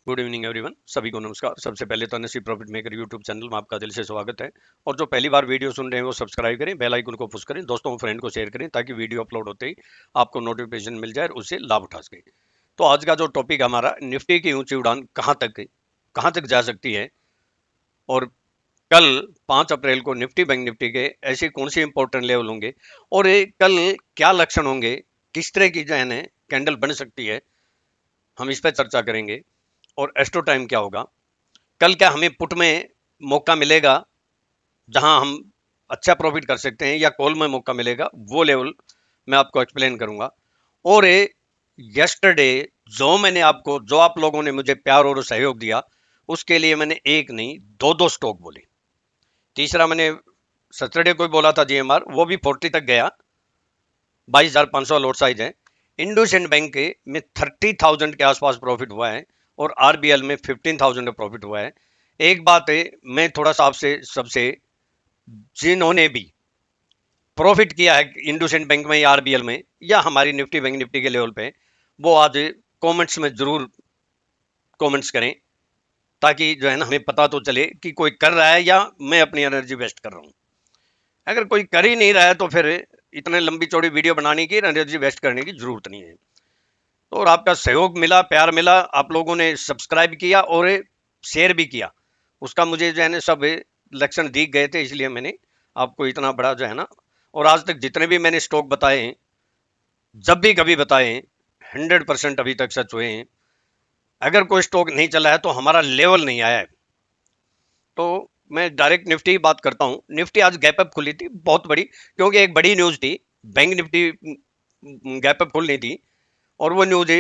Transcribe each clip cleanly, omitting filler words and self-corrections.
Good evening everyone, सभी को नमस्कार। सबसे पहले तो नसीब प्रॉफिट मेकर यूट्यूब चैनल में आपका दिल से स्वागत है। और जो पहली बार वीडियो सुन रहे हैं वो सब्सक्राइब करें, बेल आइकन को पुश करें, दोस्तों फ्रेंड को शेयर करें ताकि वीडियो अपलोड होते ही आपको नोटिफिकेशन मिल जाए और उससे लाभ उठा सके। तो आज का जो टॉपिक हमारा, निफ्टी की ऊंची उड़ान कहाँ तक जा सकती है, और कल 5 अप्रैल को निफ्टी बैंक निफ्टी के ऐसे कौन से इंपॉर्टेंट लेवल होंगे, और ये कल क्या लक्षण होंगे, किस तरह की जो है कैंडल बन सकती है, हम इस पर चर्चा करेंगे। और एस्ट्रो टाइम क्या होगा, कल क्या हमें पुट में मौका मिलेगा जहां हम अच्छा प्रॉफिट कर सकते हैं, या कॉल में मौका मिलेगा, वो लेवल मैं आपको एक्सप्लेन करूंगा। और यस्टरडे जो आप लोगों ने मुझे प्यार और सहयोग दिया, उसके लिए मैंने एक नहीं दो स्टॉक बोले। तीसरा मैंने सैटरडे को बोला था जीएमआर, वो भी 40 तक गया, 22,500 लॉट साइज है। इंडसइंड बैंक के में 30,000 के आसपास प्रॉफिट हुआ है, और आरबीएल में 15,000 का प्रॉफिट हुआ है। एक बात है, मैं थोड़ा सा आपसे सबसे, जिन्होंने भी प्रॉफिट किया है इंडसइंड बैंक में या आरबीएल में या हमारी निफ्टी बैंक निफ्टी के लेवल पे, वो आज कमेंट्स में जरूर कमेंट्स करें, ताकि जो है ना हमें पता तो चले कि कोई कर रहा है या मैं अपनी एनर्जी वेस्ट कर रहा हूँ। अगर कोई कर ही नहीं रहा है तो फिर इतने लंबी चौड़ी वीडियो बनाने की, एनर्जी वेस्ट करने की जरूरत नहीं है। तो और आपका सहयोग मिला, प्यार मिला, आप लोगों ने सब्सक्राइब किया और शेयर भी किया, उसका मुझे जो है ना सब लक्षण दिख गए थे, इसलिए मैंने आपको इतना बड़ा जो है ना, और आज तक जितने भी मैंने स्टॉक बताए हैं, जब भी कभी बताए हैं, 100% अभी तक सच हुए हैं। अगर कोई स्टॉक नहीं चला है तो हमारा लेवल नहीं आया है। तो मैं डायरेक्ट निफ्टी की बात करता हूं। निफ्टी आज गैप अप खुली थी बहुत बड़ी, क्योंकि एक बड़ी न्यूज थी, बैंक निफ्टी गैप अप खुल नहीं थी, और वो न्यूज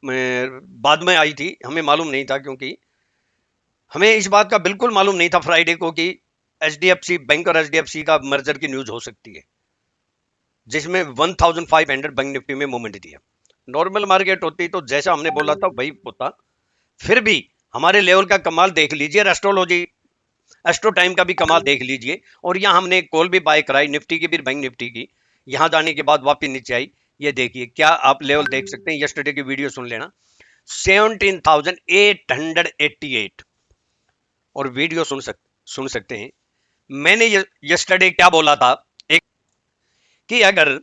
बाद में आई थी, हमें मालूम नहीं था, क्योंकि हमें इस बात का बिल्कुल मालूम नहीं था फ्राइडे को कि एचडीएफसी बैंक और एचडीएफसी का मर्जर की न्यूज हो सकती है, जिसमें 1500 बैंक निफ्टी में मूवमेंट दिया। नॉर्मल मार्केट होती तो जैसा हमने बोला था वही होता। फिर भी हमारे लेवल का कमाल देख लीजिए, एस्ट्रोलॉजी एस्ट्रो टाइम का भी कमाल देख लीजिए। और यहाँ हमने कॉल भी बाय कराई, निफ्टी की भी बैंक निफ्टी की, यहाँ जाने के बाद वापस नीचे आई। ये देखिए, क्या आप लेवल देख सकते हैं, यस्टरडे की वीडियो सुन लेना, 17,888। और वीडियो सुन सकते हैं, मैंने यस्टरडे क्या बोला था, एक, कि अगर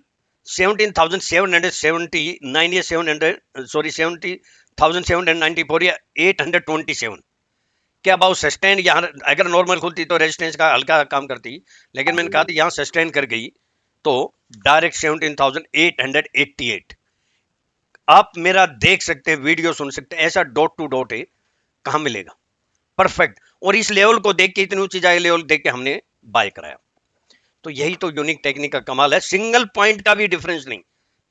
17,779 या 700, सॉरी 70,794 या 827, क्या अबाउट सस्टेन, यहाँ अगर नॉर्मल खुलती तो रेजिस्टेंस का हल्का काम करती, लेकिन मैंने कहा था यहाँ सस्टेन कर गई तो डायरेक्ट 17,888। आप मेरा देख सकते हैं, वीडियो सुन सकते हैं, ऐसा डॉट टू डॉट है, कहां मिलेगा परफेक्ट। और इस लेवल को देख के, इतनी ऊंची जाए लेवल देख के हमने बाय कराया। तो यही तो यूनिक टेक्निक का कमाल है, सिंगल पॉइंट का भी डिफरेंस नहीं,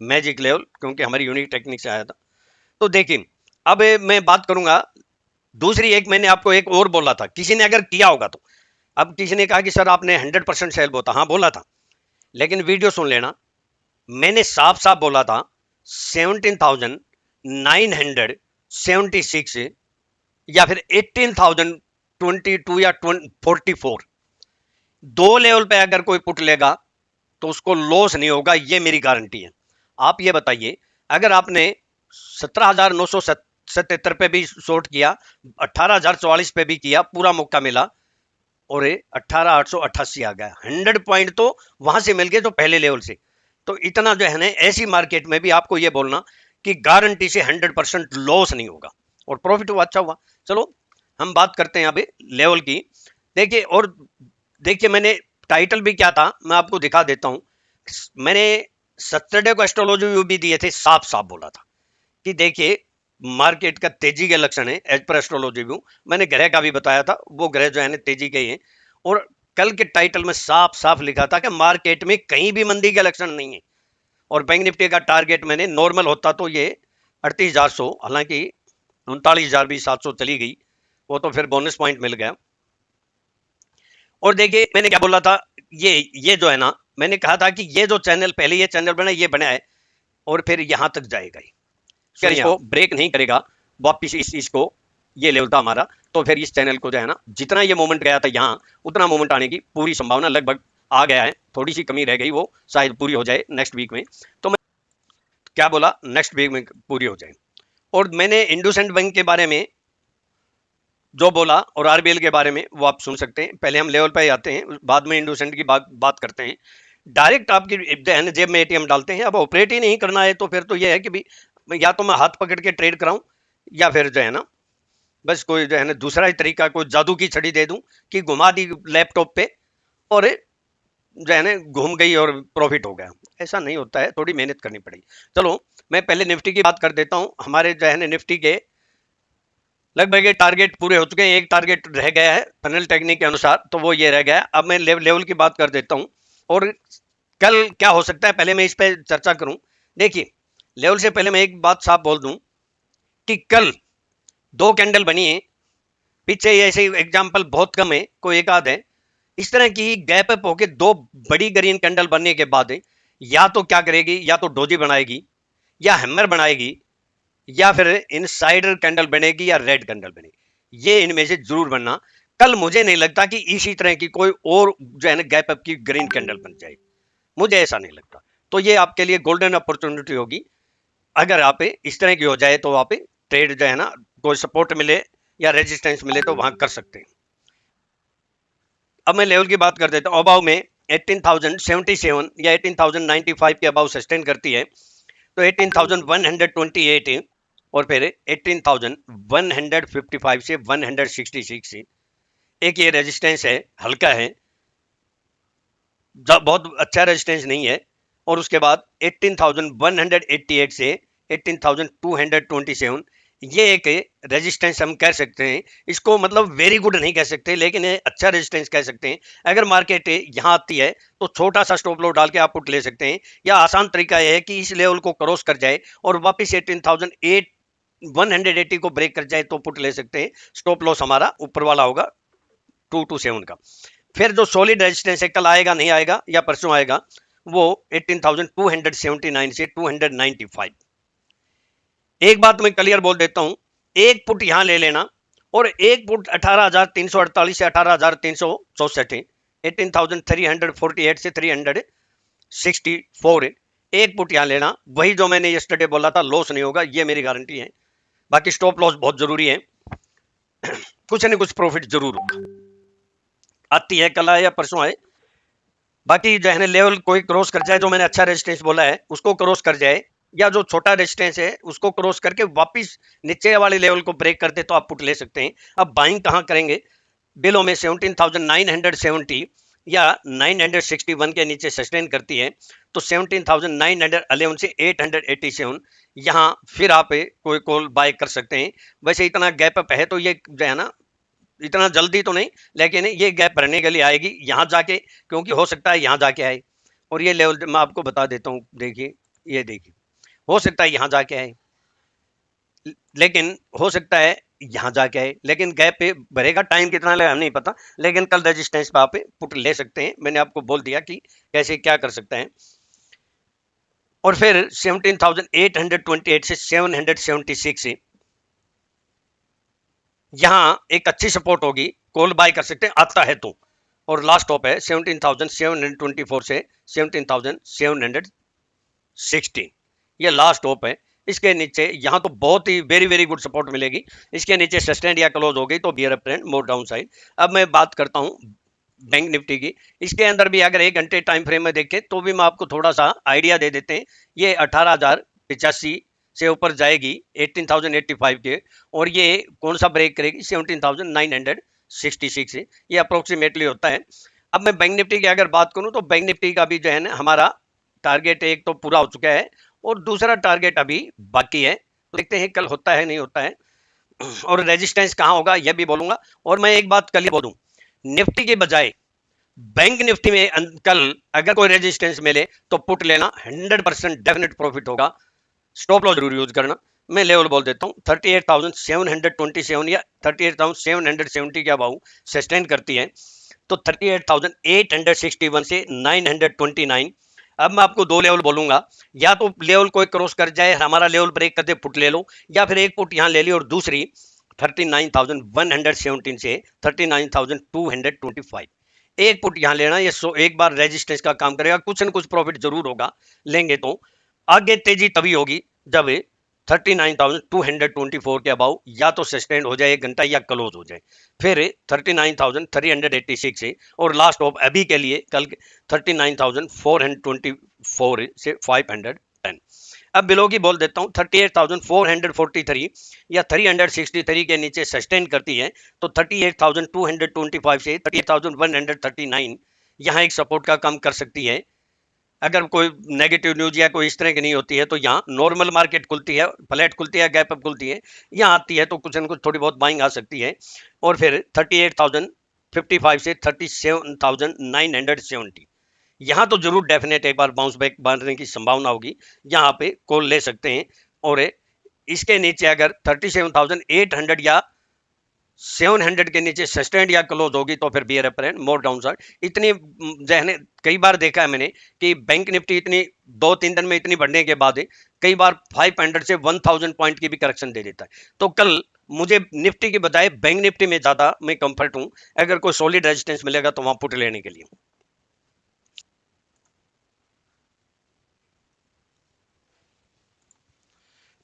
मैजिक लेवल, क्योंकि हमारी यूनिक टेक्निक से आया था। तो देखिए, अब मैं बात करूंगा दूसरी। एक मैंने आपको एक और बोला था, किसी ने अगर किया होगा तो, अब किसी ने कहा कि सर आपने 100% सेल बोला, हाँ बोला था, लेकिन वीडियो सुन लेना, मैंने साफ साफ बोला था 17,976 या फिर 18,022 या 44, दो लेवल पे अगर कोई पुट लेगा तो उसको लॉस नहीं होगा, ये मेरी गारंटी है। आप ये बताइए, अगर आपने 17,977 पे भी शॉर्ट किया, 18,044 पे भी किया, पूरा मौका मिला, और 18,888 आ गया, 100 पॉइंट तो वहां से मिल गए, तो पहले लेवल से। तो इतना जो है ना, ऐसी मार्केट में भी आपको ये बोलना कि गारंटी से 100% लॉस नहीं होगा, और प्रॉफिट हुआ, अच्छा हुआ। चलो हम बात करते हैं अभी लेवल की। देखिए, और देखिए मैंने टाइटल भी क्या था, मैं आपको दिखा देता हूं। मैंने सैटरडे को एस्ट्रोलॉजी व्यू भी दिए थे, साफ साफ बोला था कि देखिए मार्केट का तेजी के लक्षण है एज पर एस्ट्रोलॉजी व्यू। मैंने ग्रह का भी बताया था, वो ग्रह जो है ना तेजी के ही है। और कल के टाइटल में साफ साफ लिखा था कि मार्केट में कहीं भी मंदी के लक्षण नहीं है। और बैंक निफ्टी का टारगेट मैंने, नॉर्मल होता तो ये 38,100, हालांकि 39,700 चली गई, वो तो फिर बोनस पॉइंट मिल गया। और देखिए मैंने क्या बोला था, ये जो है ना, मैंने कहा था कि ये जो चैनल, पहले ये चैनल बना, ये बना है, और फिर यहां तक जाएगा, अगर इसको ब्रेक नहीं करेगा वापिस इसको, ये लेवल था हमारा, तो फिर इस चैनल को जो है ना, जितना ये मोमेंट गया था यहाँ, उतना मोमेंट आने की पूरी संभावना लगभग आ गया है। थोड़ी सी कमी रह गई, वो शायद पूरी हो जाए नेक्स्ट वीक में। तो मैं क्या बोला, नेक्स्ट वीक में पूरी हो जाए। और मैंने इंडसइंड बैंक के बारे में जो बोला और आरबीएल के बारे में वो आप सुन सकते हैं। पहले हम लेवल पे आते हैं, बाद में इंडोसेंट की बात करते हैं। डायरेक्ट आपकी जेब में एटीएम डालते हैं। अब ऑपरेट ही नहीं करना है तो फिर तो ये है कि भी या तो मैं हाथ पकड़ के ट्रेड कराऊं, या फिर जो है ना बस कोई जो है ना दूसरा ही तरीका, कोई जादू की छड़ी दे दूं कि घुमा दी लैपटॉप पे और जो है ना घूम गई और प्रॉफिट हो गया। ऐसा नहीं होता है, थोड़ी मेहनत करनी पड़ेगी। चलो मैं पहले निफ्टी की बात कर देता हूं। हमारे जो है ना निफ्टी के लगभग ये टारगेट पूरे हो चुके हैं, एक टारगेट रह गया है फनल टेक्निक के अनुसार, तो वो ये रह गया है। अब मैं लेवल की बात कर देता हूं और कल क्या हो सकता है पहले मैं इस पे चर्चा करूं। देखिए, लेवल से पहले मैं एक बात साफ बोल दूं कि कल दो कैंडल बनी है, पीछे ऐसे एग्जाम्पल बहुत कम है, कोई एक आध है। इस तरह की गैप अप होके दो बड़ी ग्रीन कैंडल बनने के बाद या तो क्या करेगी, या तो डोजी बनाएगी या हैमर बनाएगी या फिर इनसाइडर कैंडल बनेगी या रेड कैंडल बनेगी। ये इनमें से जरूर बनना। कल मुझे नहीं लगता कि इसी तरह की कोई और जो है ना गैप अप की ग्रीन कैंडल बन जाएगी, मुझे ऐसा नहीं लगता। तो ये आपके लिए गोल्डन अपॉर्चुनिटी होगी। अगर आप इस तरह की हो जाए तो आप ट्रेड जो है ना कोई सपोर्ट मिले या रेजिस्टेंस मिले तो वहां कर सकते हैं। अब मैं लेवल की बात कर देता हूँ। अबाव में 18,077 या 18,095 के अबाव सस्टेन करती है तो 18,128 और फिर 18,155 से 166 से एक ये रेजिस्टेंस है, हल्का है, बहुत अच्छा रेजिस्टेंस नहीं है। और उसके बाद 18,188 से 18,227 ये एक रेजिस्टेंस हम कह सकते हैं। इसको मतलब वेरी गुड नहीं कह सकते, लेकिन अच्छा रेजिस्टेंस कह सकते हैं। अगर मार्केट यहाँ आती है तो छोटा सा स्टॉप लॉस डाल के आप पुट ले सकते हैं, या आसान तरीका यह है कि इस लेवल को क्रॉस कर जाए और वापस 18,180 को ब्रेक कर जाए तो पुट ले सकते हैं। स्टॉप लॉस हमारा ऊपर वाला होगा 227 का। फिर जो सॉलिड रेजिस्टेंस है, कल आएगा नहीं आएगा या परसों आएगा, वो 18,279 से 295। एक बात मैं क्लियर बोल देता हूं, एक पुट यहां ले लेना और एक पुट 18,348 से 18,364 है, 18,348 से 364 है। एक पुट यहां लेना, वही जो मैंने यस्टरडे बोला था, लॉस नहीं होगा, ये मेरी गारंटी है। बाकी स्टॉप लॉस बहुत जरूरी है, कुछ न कुछ प्रॉफिट जरूर होगा, आती है कल आए या परसों आए। बाकी जो है ना लेवल कोई क्रॉस कर जाए, जो मैंने अच्छा रेजिस्टेंस बोला है उसको क्रॉस कर जाए, या जो छोटा रेजिस्टेंस है उसको क्रॉस करके वापस नीचे वाले लेवल को ब्रेक करते तो आप पुट ले सकते हैं। अब बाइंग कहां करेंगे, बिलो में 17,970 या 961 के नीचे सस्टेन करती है तो 17,911 से 887 यहां फिर आप कोई कॉल बाय कर सकते हैं। वैसे इतना गैप अप है तो ये जो है ना इतना जल्दी तो नहीं, लेकिन ये गैप भरने के लिए आएगी यहां जाके, क्योंकि हो सकता है यहां जाके आए। और ये लेवल मैं आपको बता देता हूं, देखिए ये देखिए, हो सकता है यहां जाके आए, लेकिन हो सकता है यहां जाके आए, लेकिन गैप पे भरेगा, टाइम कितना लगेगा नहीं पता। लेकिन कल रेजिस्टेंस पे आप पुट ले सकते हैं, मैंने आपको बोल दिया कि कैसे क्या कर सकते हैं। और फिर 17,828 से 776 यहां एक अच्छी सपोर्ट होगी, कॉल बाय कर सकते हैं आता है तो। और लास्ट टॉप है 17,724 से 17,760, ये लास्ट टॉप है। इसके नीचे यहां तो बहुत ही वेरी वेरी गुड सपोर्ट मिलेगी, इसके नीचे सस्टेन या क्लोज हो गई तो बियर अप ट्रेंड, मोर डाउन साइड। अब मैं बात करता हूं बैंक निफ्टी की। इसके अंदर भी अगर 1 घंटे टाइम फ्रेम में देखें तो भी मैं आपको थोड़ा सा आइडिया दे देते हैं। ये 18,085 से ऊपर जाएगी 18,085 के, और ये कौन सा ब्रेक करेगी 17,966 से, ये अप्रोक्सीमेटली होता है। अब मैं बैंक निफ्टी की अगर बात करूं तो बैंक निफ्टी का भी जो है ना हमारा टारगेट एक तो पूरा हो चुका है और दूसरा टारगेट अभी बाकी है, तो देखते हैं कल होता है नहीं होता है। और रेजिस्टेंस कहां होगा यह भी बोलूंगा। और मैं एक बात कल ही बोलूं, निफ्टी के बजाय बैंक निफ्टी में कल अगर कोई रेजिस्टेंस मिले तो पुट लेना, 100% डेफिनेट प्रॉफिट होगा। स्टॉप लॉस जरूर यूज करना। मैं लेवल बोल देता हूँ 38,727 या 38,770 के अबाउ सस्टेन करती है तो 38,861 से 929। अब मैं आपको दो लेवल बोलूंगा, या तो लेवल कोई क्रॉस कर जाए, हमारा लेवल ब्रेक करते पुट ले लो, या फिर एक पुट यहां ले ली और दूसरी 39,117 से 39,225। एक पुट यहां लेना, ये एक बार रेजिस्टेंस का काम करेगा, कुछ न कुछ प्रॉफिट जरूर होगा, लेंगे तो। आगे तेजी तभी होगी जब 39,224 के अबाउ या तो सस्टेन हो जाए 1 घंटा या क्लोज हो जाए, फिर 39,386 है और लास्ट ऑफ अभी के लिए कल 39,424 से 510। अब बिलो की बोल देता हूँ 38,443 या 363 के नीचे सस्टेन करती है तो 38,225 से 38,139 यहाँ एक सपोर्ट का काम कर सकती है। अगर कोई नेगेटिव न्यूज या कोई इस तरह की नहीं होती है तो यहाँ नॉर्मल मार्केट खुलती है, फ्लैट खुलती है, गैप अप खुलती है, यहाँ आती है तो कुछ न कुछ थोड़ी बहुत बाइंग आ सकती है और फिर 38,055 से 37,970 यहाँ तो जरूर डेफिनेट एक बार बाउंस बैक मारने की संभावना होगी, यहाँ पे कॉल ले सकते हैं। और इसके नीचे अगर 37,800 या 700 के नीचे सस्टेंड या क्लोज होगी तो फिर बियर upper and more down side. इतनी जहने कई बार देखा है मैंने कि बैंक निफ्टी इतनी 2-3 दिन में इतनी बढ़ने के बाद कई बार 500 से 1000 पॉइंट की भी करेक्शन दे देता है। तो कल मुझे निफ्टी के बजाय बैंक निफ्टी में ज्यादा मैं कंफर्ट हूं, अगर कोई सॉलिड रेजिस्टेंस मिलेगा तो वहां पुट लेने के लिए।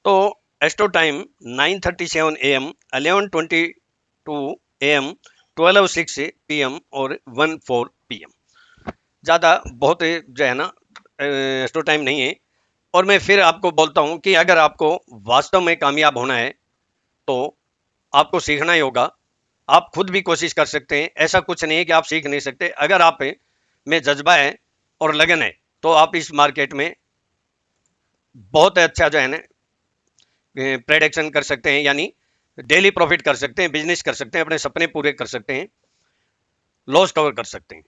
तो एस्टो टाइम 9:37 AM, 11:22 AM, 12:06 PM और 1:04 PM। ज़्यादा बहुत जो है ना एस्टो टाइम नहीं है। और मैं फिर आपको बोलता हूँ कि अगर आपको वास्तव में कामयाब होना है तो आपको सीखना ही होगा। आप खुद भी कोशिश कर सकते हैं, ऐसा कुछ नहीं है कि आप सीख नहीं सकते। अगर आप में जज्बा है और लगन है तो आप इस मार्केट में बहुत अच्छा जो है ना प्रेडिक्शन कर सकते हैं, यानी डेली प्रॉफिट कर सकते हैं, बिजनेस कर सकते हैं, अपने सपने पूरे कर सकते हैं, लॉस कवर कर सकते हैं।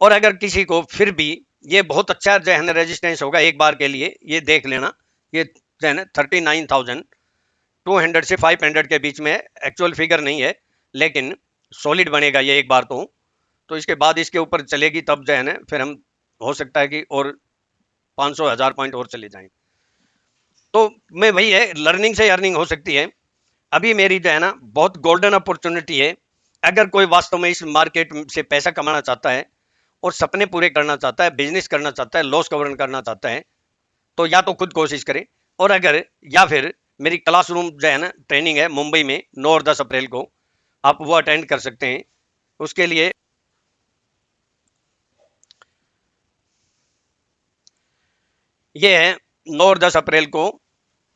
और अगर किसी को फिर भी ये बहुत अच्छा जो है ना रेजिस्टेंस होगा एक बार के लिए, ये देख लेना, ये जो है ना 39,200 से 500 के बीच में एक्चुअल फिगर नहीं है, लेकिन सॉलिड बनेगा ये एक बार तो इसके बाद इसके ऊपर चलेगी तब जो है ना फिर हम हो सकता है कि और 500,000 पॉइंट और चले जाएं। तो मैं वही है, लर्निंग से अर्निंग हो सकती है। अभी मेरी जो है ना बहुत गोल्डन अपॉर्चुनिटी है। अगर कोई वास्तव में इस मार्केट से पैसा कमाना चाहता है और सपने पूरे करना चाहता है, बिजनेस करना चाहता है, लॉस कवर करना चाहता है, तो या तो खुद कोशिश करें और अगर या फिर मेरी क्लासरूम जो है ना ट्रेनिंग है मुंबई में 9 और 10 अप्रैल को, आप वो अटेंड कर सकते हैं। उसके लिए ये है 9 और 10 अप्रैल को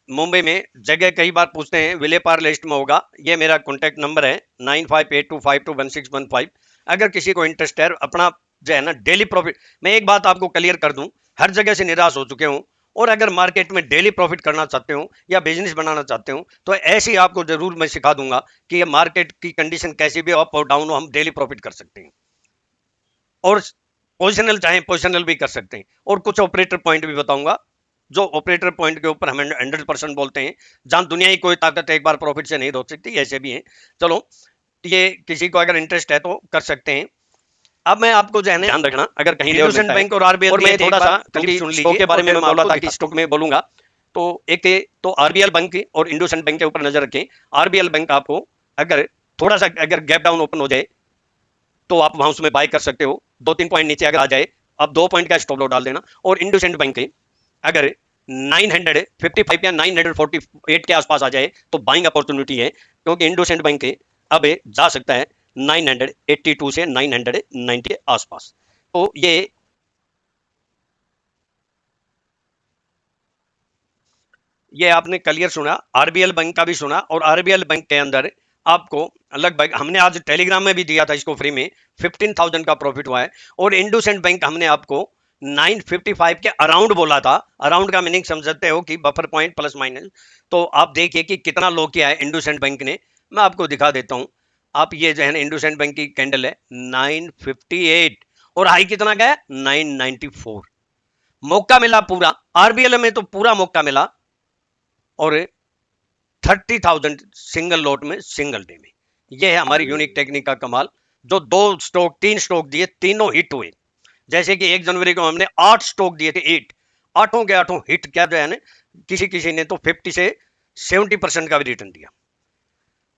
मुंबई में, जगह कई बार पूछते हैं, विले पार लिस्ट में होगा। ये मेरा कॉन्टैक्ट नंबर है 9582521615। अगर किसी को इंटरेस्ट है अपना जो है ना डेली प्रॉफिट, मैं एक बात आपको क्लियर कर दूं, हर जगह से निराश हो चुके हूं और अगर मार्केट में डेली प्रॉफिट करना चाहते हो या बिजनेस बनाना चाहते हो तो ऐसे ही आपको जरूर मैं सिखा दूंगा कि ये मार्केट की कंडीशन कैसी भी अप और डाउन हो, हम डेली प्रॉफिट कर सकते हैं और पोजिशनल चाहे पोजिशनल भी कर सकते हैं। और कुछ ऑपरेटर पॉइंट भी बताऊंगा, जो ऑपरेटर पॉइंट के ऊपर हम 100% बोलते हैं, जहां दुनिया की कोई ताकत एक बार प्रॉफिट से नहीं रोक सकती, ऐसे भी हैं। चलो, ये किसी को अगर इंटरेस्ट है तो कर सकते हैं। अब मैं आपको जो है ध्यान रखना, अगर कहीं इंडोसेंट बैंक और आरबीएल, और मैं थोड़ा सा क्लिप सुन लीजिए के बारे में मैं बोला था कि स्टॉक में बोलूंगा। तो एक तो आरबीएल बैंक और इंडोसेंट बैंक के ऊपर नजर रखें। आरबीएल बैंक आपको अगर थोड़ा सा अगर गैप डाउन ओपन हो जाए तो आप वहां उसमें बाय कर सकते हो। 2-3 पॉइंट नीचे अगर आ जाए आप 2 पॉइंट का स्टॉप लॉस डाल देना। और इंडोसेंट बैंक के अगर 955 या 948 के आसपास आ जाए तो बाइंग अपॉर्चुनिटी है, क्योंकि इंडोसेंट बैंक के अब जा सकता है 982 से 990 के आसपास। तो ये आपने क्लियर सुना, आरबीएल बैंक का भी सुना। और आरबीएल बैंक के अंदर आपको लगभग, हमने आज टेलीग्राम में भी दिया था इसको फ्री में, 15,000 का प्रॉफिट हुआ है। और इंडोसेंट बैंक हमने आपको 955 के अराउंड बोला था। अराउंड का मीनिंग समझते हो कि बफर पॉइंट प्लस माइनस। तो आप देखिए कि कितना लो किया है इंडोसेंट बैंक ने। मैं आपको दिखा देता हूं, आप ये जो है ना इंडोसेंट बैंक की कैंडल है 958 और हाई कितना का है 994। मौका मिला पूरा, आरबीएल में तो पूरा मौका मिला और 30,000 सिंगल लॉट में सिंगल डे में। यह है हमारी यूनिक टेक्निक का कमाल। जो 3 स्टॉक दिए, तीनों हिट हुए। जैसे कि 1 जनवरी को हमने 8 स्टॉक दिए थे, 8 आठों के आठों हिट। क्या जो है ना, किसी किसी ने तो 50 से 70% का भी रिटर्न दिया।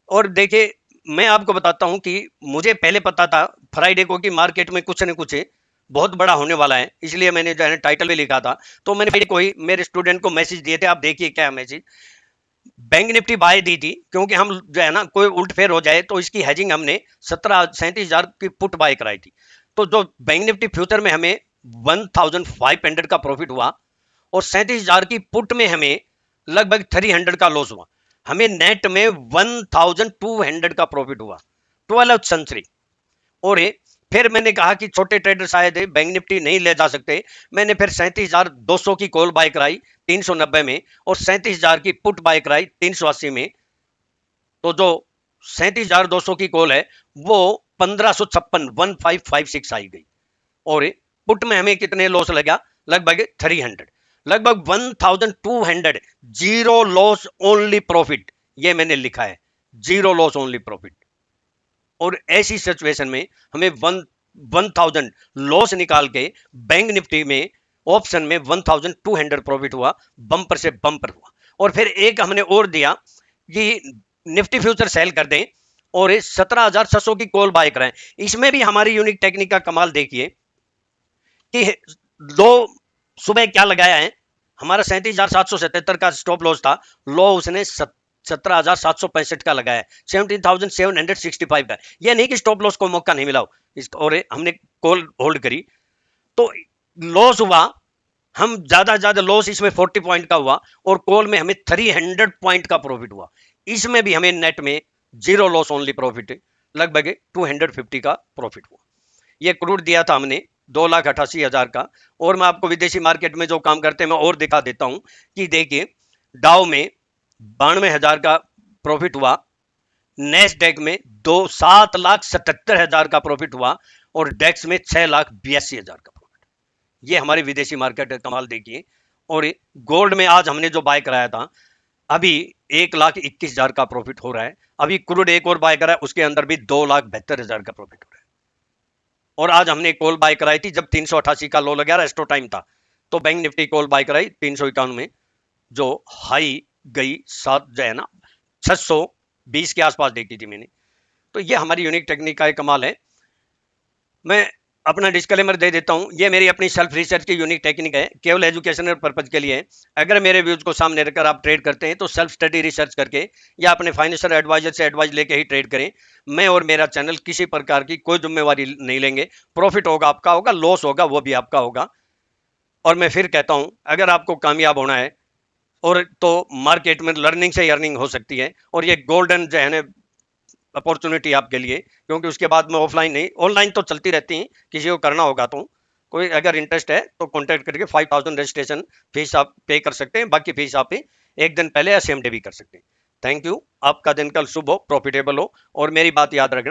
और देखिए, मैं आपको बताता हूं कि मुझे पहले पता था फ्राइडे को कि मार्केट में कुछ न कुछ बहुत बड़ा होने वाला है, इसलिए मैंने जो है टाइटल भी लिखा था। तो मैंने फिर कोई मेरे स्टूडेंट को मैसेज दिए थे, आप देखिए क्या message. Bank Nifty by the थी क्योंकि हम जो है ना कोई उल्ट फेर हो जाए तो इसकी हेजिंग हमने 37,000 की पुट बाय कराई थी। तो जो बैंक निफ्टी फ्यूचर में हमें 1500 का प्रॉफिट हुआ और 37,000 की पुट में हमें लगभग 300 का लॉस हुआ। हमें नेट में 1200 का प्रॉफिट हुआ 12th सेंचुरी। और फिर मैंने कहा कि छोटे ट्रेडर शायद बैंक निफ्टी नहीं ले जा सकते। मैंने फिर 37,200 की कॉल बाय कराई 390 में और 37,000 की पुट बाय कराई 380 में। तो जो 37,200 की कॉल है वो 1556 आई गई और पुट में हमें कितने लॉस लगा, लगभग 300, लगभग 1200, जीरो लॉस ओनली प्रॉफिट, ये मैंने लिखा है, जीरो लॉस ओनली प्रॉफिट। और ऐसी सिचुएशन में हमें 1000 लॉस निकाल के बैंक निफ्टी में ऑप्शन में 1200 प्रॉफिट हुआ, बम्पर से बम्पर हुआ। और फिर एक हमने और दिया कि निफ्टी फ्यूचर सेल कर दें और 17,600 की कॉल बाय कराएं। इसमें भी हमारी यूनिक टेक्निक का कमाल देखिए कि लो सुबह क्या लगाया है, हमारा 37,777 का स्टॉप लॉस था, लो उसने 17,765 का लगाया है, 17,765 का। यह नहीं कि स्टॉप लॉस को मौका नहीं मिला और हमने कॉल होल्ड करी तो लॉस हुआ। हम ज्यादा लॉस इसमें 40 पॉइंट का हुआ और कॉल में हमें 300 पॉइंट का प्रॉफिट हुआ। इसमें भी हमें नेट में जीरो लॉस ओनली प्रॉफिट, लगभग 250 का प्रॉफिट हुआ। ये क्रूड दिया था हमने 2,88,000 का। और मैं आपको विदेशी मार्केट में जो काम करते हैं मैं और दिखा देता हूं कि देखिए डाउ में 92,000 का प्रॉफिट हुआ, नेस्डेक में 7,77,000 का प्रॉफिट हुआ और डेक्स में 6,82,000 का प्रॉफिट। ये हमारी विदेशी मार्केट का कमाल देखिए। और गोल्ड में आज हमने जो बाय कराया था अभी 1,21,000 का प्रॉफिट हो रहा है। अभी क्रूड एक और बाय करा है उसके अंदर भी 2,72,000 का प्रॉफिट हो रहा है। और आज हमने कॉल बाय कराई थी जब 388 का लो लगा, रेस्टो टाइम था, तो बैंक निफ्टी कॉल बाय कराई 351 में, जो हाई गई 7 जो है ना 620 के आसपास देखी थी मैंने। तो ये हमारी यूनिक टेक्निक का एक कमाल है। मैं अपना डिस्क्लेमर दे देता हूं, ये मेरी अपनी सेल्फ रिसर्च की यूनिक टेक्निक है, केवल एजुकेशनल पर्पज के लिए है। अगर मेरे व्यूज को सामने रखकर आप ट्रेड करते हैं तो सेल्फ स्टडी रिसर्च करके या अपने फाइनेंशियल एडवाइजर से एडवाइस लेके ही ट्रेड करें। मैं और मेरा चैनल किसी प्रकार की कोई जिम्मेवारी नहीं लेंगे। प्रॉफिट होगा आपका होगा, लॉस होगा वो भी आपका होगा। और मैं फिर कहता हूं अगर आपको कामयाब होना है और तो मार्केट में लर्निंग से अर्निंग हो सकती है और ये गोल्डन जो है ना अपॉर्चुनिटी आपके लिए, क्योंकि उसके बाद में ऑफलाइन नहीं ऑनलाइन तो चलती रहती हैं, किसी को करना होगा तो कोई अगर इंटरेस्ट है तो कांटेक्ट करके 5,000 रजिस्ट्रेशन फीस आप पे कर सकते हैं, बाकी फीस आप एक दिन पहले या सेम डे भी कर सकते हैं। थैंक यू, आपका दिन कल शुभ हो, प्रॉफिटेबल हो और मेरी बात याद रखना।